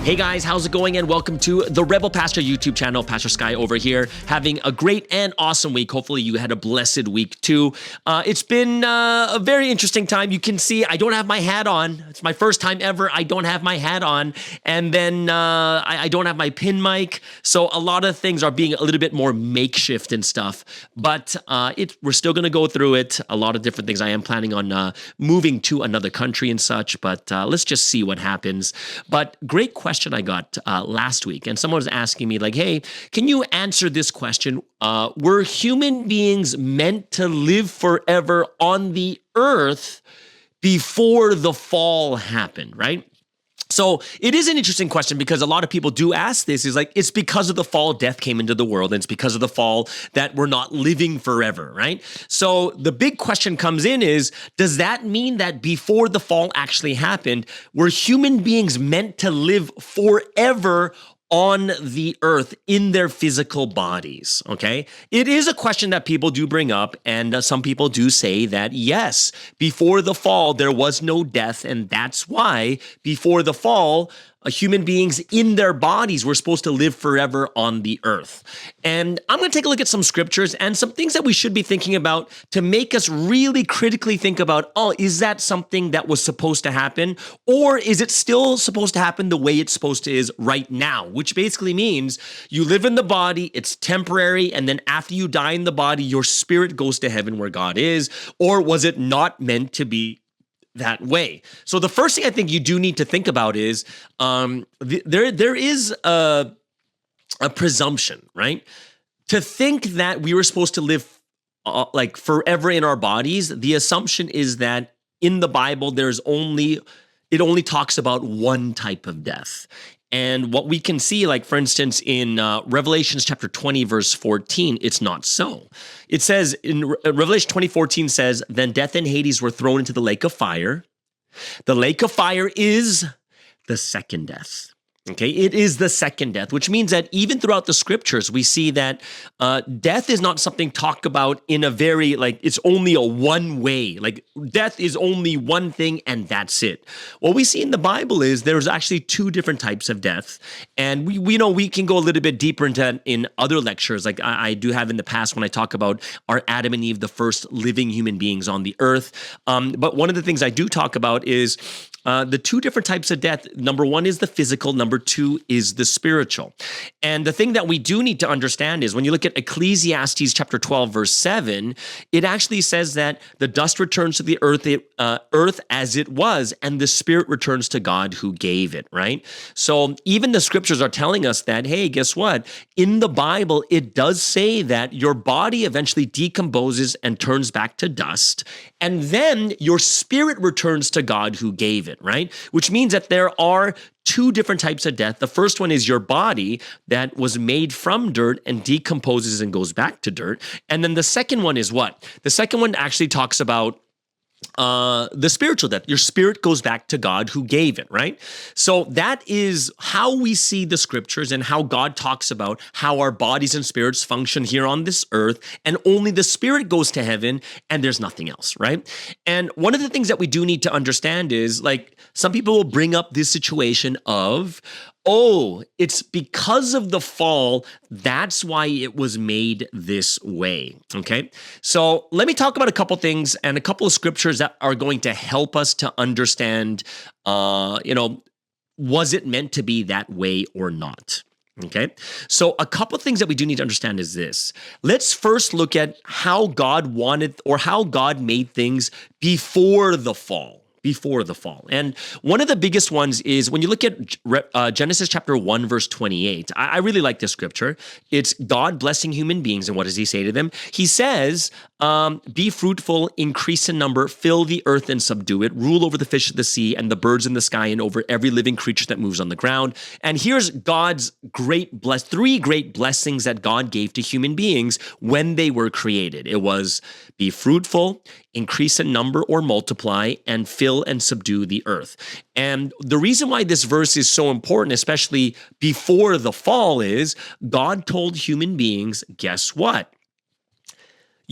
Hey guys, how's it going? And welcome to the Rebel Pastor YouTube channel. Pastor Sky over here, having a great and awesome week. Hopefully you had a blessed week too. It's been a very interesting time. You can see I don't have my hat on. It's my first time ever. I don't have my hat on. And then I don't have my pin mic. So a lot of things are being a little bit more makeshift and stuff. But we're still going to go through it. A lot of different things. I am planning on moving to another country and such. But let's just see what happens. But great question I got last week, and someone was asking me like, hey, can you answer this question? Were human beings meant to live forever on the earth before the fall happened, right? So it is an interesting question because a lot of people do ask this is like, it's because of the fall death came into the world, and it's because of the fall that we're not living forever, right? So the big question comes in is, does that mean that before the fall actually happened, were human beings meant to live forever on the earth in their physical bodies, okay? It is a question that people do bring up, and some people do say that, yes, before the fall, there was no death, and that's why before the fall, human beings in their bodies were supposed to live forever on the earth. And I'm going to take a look at some scriptures and some things that we should be thinking about to make us really critically think about, oh, is that something that was supposed to happen? Or is it still supposed to happen the way it's supposed to is right now? Which basically means you live in the body, it's temporary, and then after you die in the body, your spirit goes to heaven where God is. Or was it not meant to be that way? So the first thing I think you do need to think about is there is a presumption, right? To think that we were supposed to live like forever in our bodies, the assumption is that in the Bible it only talks about one type of death. And what we can see, like for instance, in Revelations chapter 20, verse 14, it's not so. It says in Revelation 20:14 says, then death and Hades were thrown into the lake of fire. The lake of fire is the second death. Okay, it is the second death, which means that even throughout the scriptures, we see that death is not something talked about in a very, like, it's only a one way, like death is only one thing and that's it. What we see in the Bible is there's actually two different types of death. And we know we can go a little bit deeper into that in other lectures, like I do have in the past when I talk about our Adam and Eve, the first living human beings on the earth. But one of the things I do talk about is the two different types of death. Number one is the physical. Number two is the spiritual. And the thing that we do need to understand is when you look at Ecclesiastes chapter 12, verse 7, it actually says that the dust returns to the earth as it was, and the spirit returns to God who gave it, right? So even the scriptures are telling us that, hey, guess what? In the Bible, it does say that your body eventually decomposes and turns back to dust, and then your spirit returns to God who gave it, right? Which means that there are two different types of death. The first one is your body that was made from dirt and decomposes and goes back to dirt. And then the second one is what? The second one actually talks about the spiritual death. Your spirit goes back to God who gave it, right? So that is how we see the scriptures and how God talks about how our bodies and spirits function here on this earth, and only the spirit goes to heaven and there's nothing else, right? And one of the things that we do need to understand is, like, some people will bring up this situation of, oh, it's because of the fall, that's why it was made this way, okay? So let me talk about a couple things and a couple of scriptures that are going to help us to understand, was it meant to be that way or not? Okay, so a couple of things that we do need to understand is this. Let's first look at how God wanted, or how God made things before the fall. And one of the biggest ones is when you look at Genesis chapter 1, verse 28. I really like this scripture. It's God blessing human beings. And what does he say to them? He says, be fruitful, increase in number, fill the earth and subdue it, rule over the fish of the sea and the birds in the sky and over every living creature that moves on the ground. And here's God's three great blessings that God gave to human beings when they were created. It was be fruitful, increase in number or multiply, and fill and subdue the earth. And the reason why this verse is so important, especially before the fall, is God told human beings, guess what?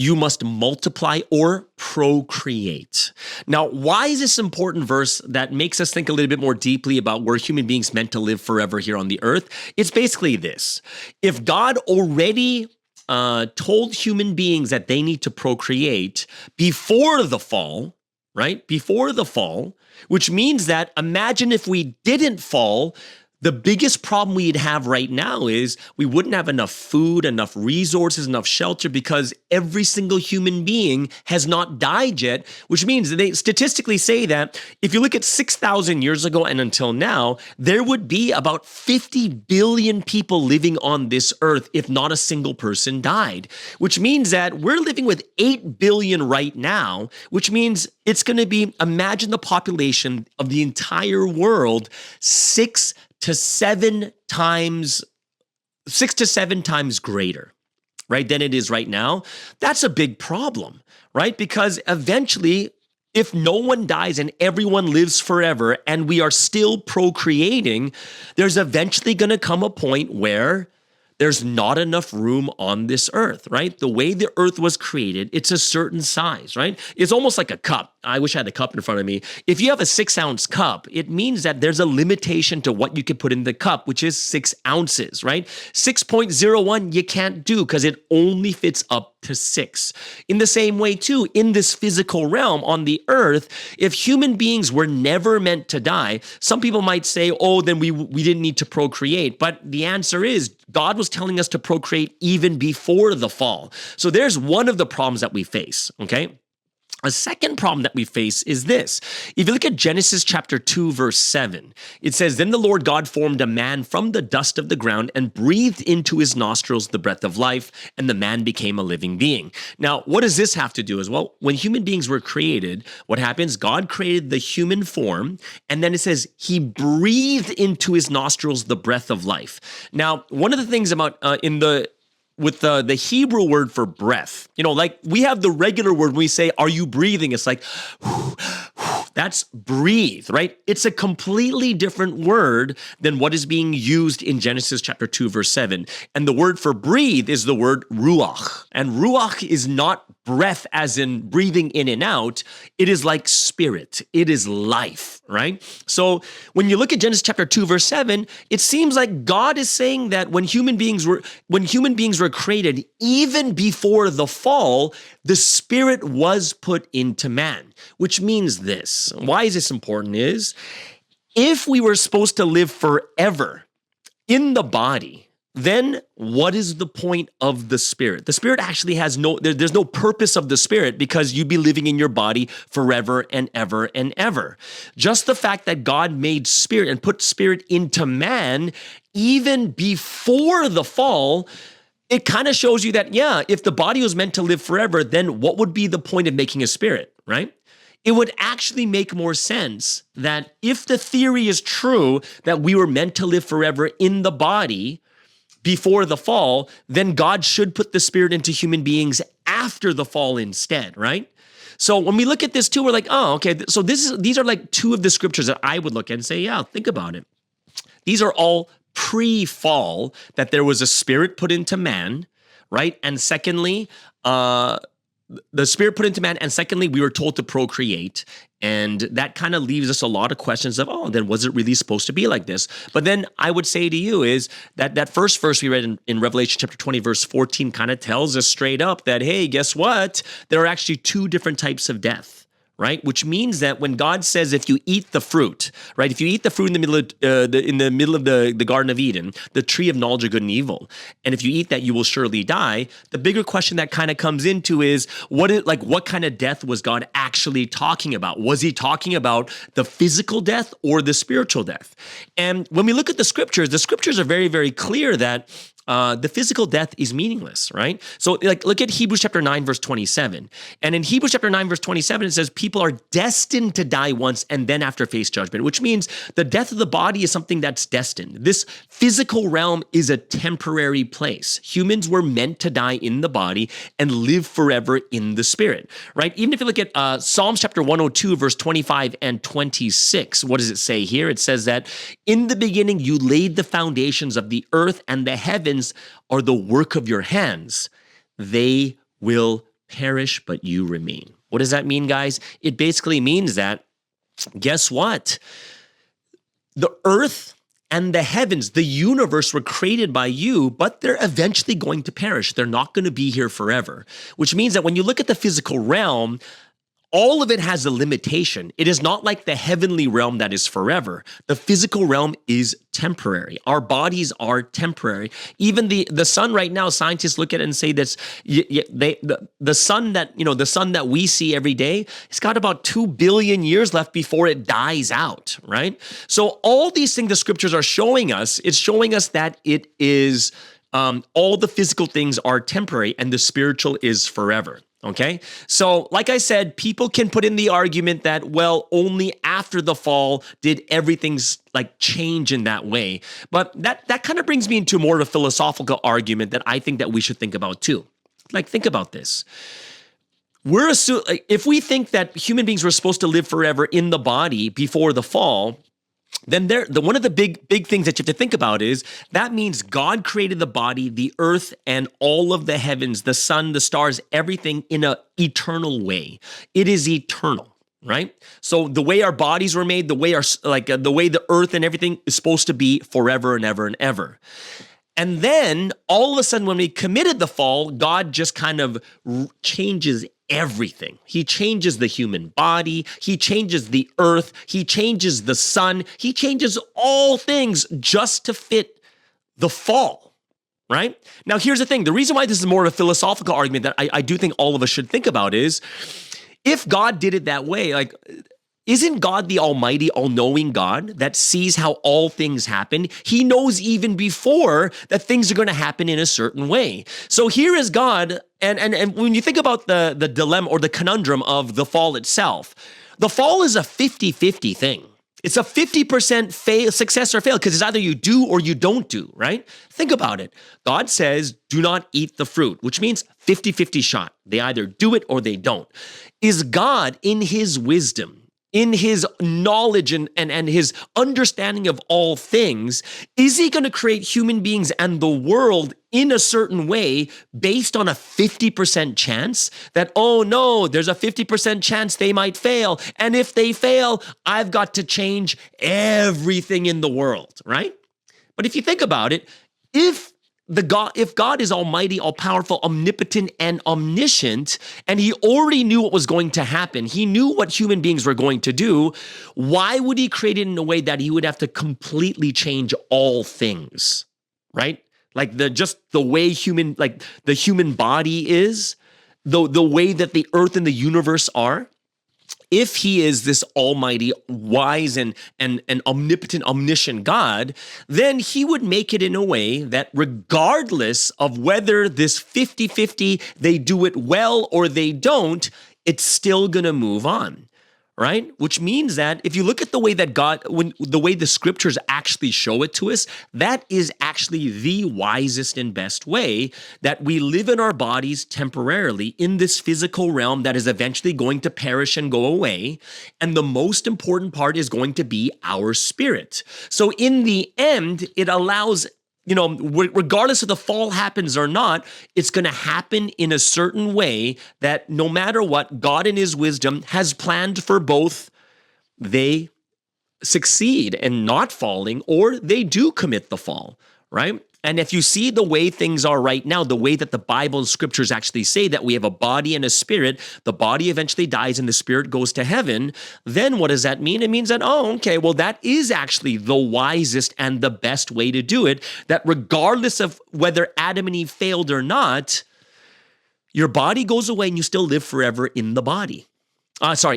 you must multiply or procreate. Now, why is this important verse that makes us think a little bit more deeply about where human beings meant to live forever here on the earth? It's basically this. If God already told human beings that they need to procreate before the fall, right? Before the fall, which means that imagine if we didn't fall, the biggest problem we'd have right now is we wouldn't have enough food, enough resources, enough shelter because every single human being has not died yet, which means they statistically say that if you look at 6,000 years ago and until now, there would be about 50 billion people living on this earth if not a single person died, which means that we're living with 8 billion right now, which means it's going to be, imagine the population of the entire world, 6 to 7 times greater, right, than it is right now. That's a big problem, right? Because eventually, if no one dies and everyone lives forever and we are still procreating, there's eventually going to come a point where there's not enough room on this earth, right? The way the earth was created, it's a certain size, right? It's almost like a cup. I wish I had a cup in front of me. If you have a 6-ounce cup, it means that there's a limitation to what you can put in the cup, which is 6 ounces, right? 6.01 you can't do because it only fits up to 6. In the same way, too, in this physical realm on the earth, if human beings were never meant to die, some people might say, oh, then we didn't need to procreate. But the answer is God was telling us to procreate even before the fall. So there's one of the problems that we face, okay? A second problem that we face is this. If you look at Genesis chapter 2, verse 7, it says, "Then the Lord God formed a man from the dust of the ground and breathed into his nostrils the breath of life, and the man became a living being." Now, what does this have to do as well? When human beings were created, what happens? God created the human form, and then it says he breathed into his nostrils the breath of life. Now, one of the things about with the Hebrew word for breath, like we have the regular word when we say, are you breathing? It's like, that's breathe, right? It's a completely different word than what is being used in Genesis chapter 2, verse 7. And the word for breathe is the word ruach. And ruach is not breath as in breathing in and out. It is like spirit. It is life, right? So when you look at Genesis chapter 2, verse 7, it seems like God is saying that when human beings were created, even before the fall, the spirit was put into man, which means this. Why is this important? Is if we were supposed to live forever in the body, then what is the point of the spirit? The spirit actually has there's no purpose of the spirit because you'd be living in your body forever and ever and ever. Just the fact that God made spirit and put spirit into man even before the fall, it kind of shows you that, yeah, if the body was meant to live forever, then what would be the point of making a spirit, right? It would actually make more sense that if the theory is true that we were meant to live forever in the body before the fall, then God should put the spirit into human beings after the fall instead, right? So when we look at this too, we're like, oh, okay, so these are like two of the scriptures that I would look at and say, yeah, think about it. These are all pre-fall, that there was a spirit put into man, right? And secondly, the spirit put into man, and secondly, we were told to procreate. And that kind of leaves us a lot of questions of, oh, then was it really supposed to be like this? But then I would say to you is that first verse we read in Revelation chapter 20, verse 14 kind of tells us straight up that, hey, guess what? There are actually two different types of death. Right, which means that when God says, if you eat the fruit, right, if you eat the fruit in the middle of the Garden of Eden, the tree of knowledge of good and evil, and if you eat that, you will surely die. The bigger question that kind of comes into is what kind of death was God actually talking about? Was he talking about the physical death or the spiritual death? And when we look at the scriptures are very, very clear that the physical death is meaningless, right? So look at Hebrews chapter 9, verse 27. And in Hebrews chapter 9, verse 27, it says, people are destined to die once and then after face judgment, which means the death of the body is something that's destined. This physical realm is a temporary place. Humans were meant to die in the body and live forever in the spirit, right? Even if you look at Psalms chapter 102, verse 25 and 26, what does it say here? It says that in the beginning, you laid the foundations of the earth, and the heavens are the work of your hands. They will perish, but you remain. What does that mean, guys? It basically means that, guess what? The earth and the heavens, the universe were created by you, but they're eventually going to perish. They're not going to be here forever, which means that when you look at the physical realm, all of it has a limitation. It is not like the heavenly realm that is forever. The physical realm is temporary. Our bodies are temporary. Even the sun right now, scientists look at it and say this, the sun that we see every day, it's got about 2 billion years left before it dies out, right? So all these things the scriptures are showing us, it's showing us that it is, all the physical things are temporary and the spiritual is forever. Okay, so like I said, people can put in the argument that, well, only after the fall did everything's like change in that way. But that kind of brings me into more of a philosophical argument that I think that we should think about too. Like, think about this. If we think that human beings were supposed to live forever in the body before the fall, then one of the big things that you have to think about is that means God created the body, the earth, and all of the heavens, the sun, the stars, everything in an eternal way. It is eternal, right? So the way our bodies were made, the way the earth and everything is supposed to be forever and ever and ever. And then all of a sudden, when we committed the fall, God just kind of changes everything. He changes the human body. He changes the earth. He changes the sun. He changes all things just to fit the fall, right? Now, here's the thing. The reason why this is more of a philosophical argument that I do think all of us should think about is, if God did it that way, like, isn't God the almighty, all-knowing God that sees how all things happen? He knows even before that things are going to happen in a certain way. So here is God, and when you think about the dilemma or the conundrum of the fall itself, the fall is a 50-50 thing. It's a 50% success or fail, because it's either you do or you don't do, right? Think about it. God says, do not eat the fruit, which means 50-50 shot. They either do it or they don't. Is God, in his wisdom, in his knowledge and his understanding of all things, is he going to create human beings and the world in a certain way based on a 50% chance that, oh no, there's a 50% chance they might fail. And if they fail, I've got to change everything in the world, right? But if you think about it, if God is almighty, all-powerful, omnipotent, and omniscient, and he already knew what was going to happen, he knew what human beings were going to do, why would he create it in a way that he would have to completely change all things, right? Like the way the human body is, the way that the earth and the universe are. If he is this almighty, wise, and omnipotent, omniscient God, then he would make it in a way that regardless of whether this 50-50, they do it well or they don't, it's still going to move on, right? Which means that if you look at the way that the way the scriptures actually show it to us, that is actually the wisest and best way, that we live in our bodies temporarily in this physical realm that is eventually going to perish and go away. And the most important part is going to be our spirit. So in the end, it allows, regardless if the fall happens or not, it's going to happen in a certain way that no matter what, God in his wisdom has planned for both they succeed in not falling or they do commit the fall, right? And if you see the way things are right now, the way that the Bible and scriptures actually say that we have a body and a spirit, the body eventually dies and the spirit goes to heaven, then what does that mean? It means that, oh, okay, well, that is actually the wisest and the best way to do it, that regardless of whether Adam and Eve failed or not, your body goes away and you still live forever in the body.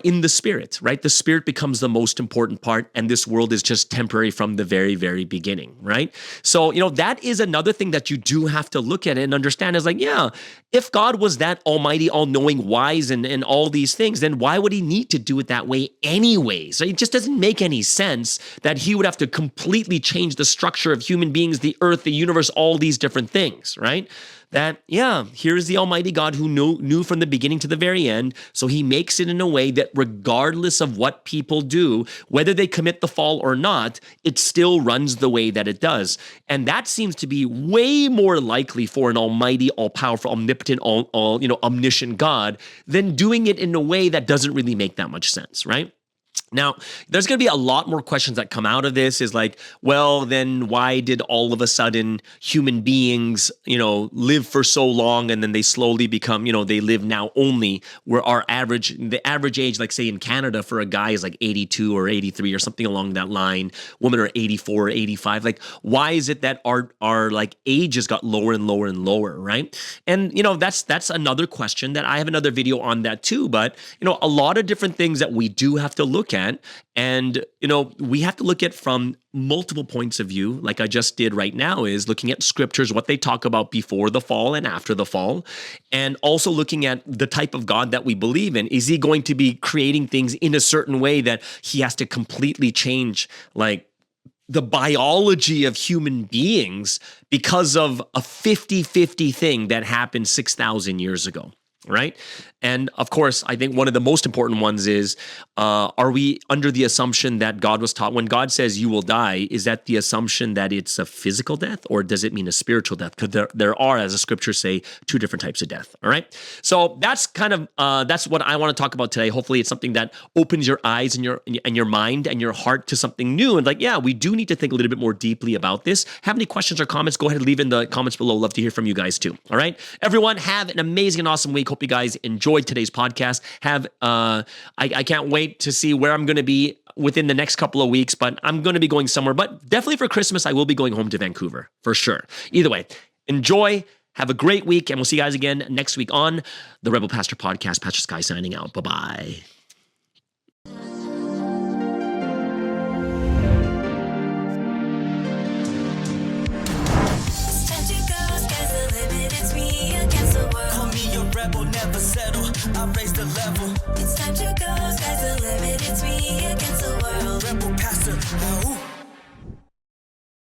In the spirit, right? The spirit becomes the most important part, and this world is just temporary from the very, very beginning, right? So, that is another thing that you do have to look at and understand is like, yeah, if God was that almighty, all-knowing, wise, and all these things, then why would he need to do it that way anyways? So it just doesn't make any sense that he would have to completely change the structure of human beings, the earth, the universe, all these different things, right? That, yeah, here's the almighty God who knew from the beginning to the very end, so he makes it in a way that regardless of what people do, whether they commit the fall or not, it still runs the way that it does. And that seems to be way more likely for an almighty, all-powerful, omnipotent, omniscient God than doing it in a way that doesn't really make that much sense, right? Now, there's going to be a lot more questions that come out of this is like, well, then why did all of a sudden human beings, live for so long and then they slowly become, they live now only where the average age, like say in Canada for a guy is like 82 or 83 or something along that line, women are 84 or 85. Like, why is it that our like ages got lower and lower and lower, right? And, that's another question that I have another video on that too. But, a lot of different things that we do have to look at. And, we have to look at from multiple points of view, like I just did right now, is looking at scriptures, what they talk about before the fall and after the fall, and also looking at the type of God that we believe in. Is he going to be creating things in a certain way that he has to completely change, like, the biology of human beings because of a 50-50 thing that happened 6,000 years ago? Right? And of course, I think one of the most important ones is, are we under the assumption that God was taught, when God says you will die, is that the assumption that it's a physical death or does it mean a spiritual death? Because there are, as the scriptures say, two different types of death. All right. So that's kind of, that's what I want to talk about today. Hopefully it's something that opens your eyes and your mind and your heart to something new. And like, yeah, we do need to think a little bit more deeply about this. Have any questions or comments? Go ahead and leave in the comments below. Love to hear from you guys too. All right. Everyone, have an amazing and awesome week. Hope you guys enjoyed today's podcast. I can't wait to see where I'm going to be within the next couple of weeks, but I'm going to be going somewhere. But definitely for Christmas, I will be going home to Vancouver for sure. Either way, enjoy. Have a great week, and we'll see you guys again next week on the Rebel Pastor Podcast. Pastor Sky signing out. Bye-bye. Rebel, never settle, I raise the level. It's time to go, sky's the limit, it's me against the world.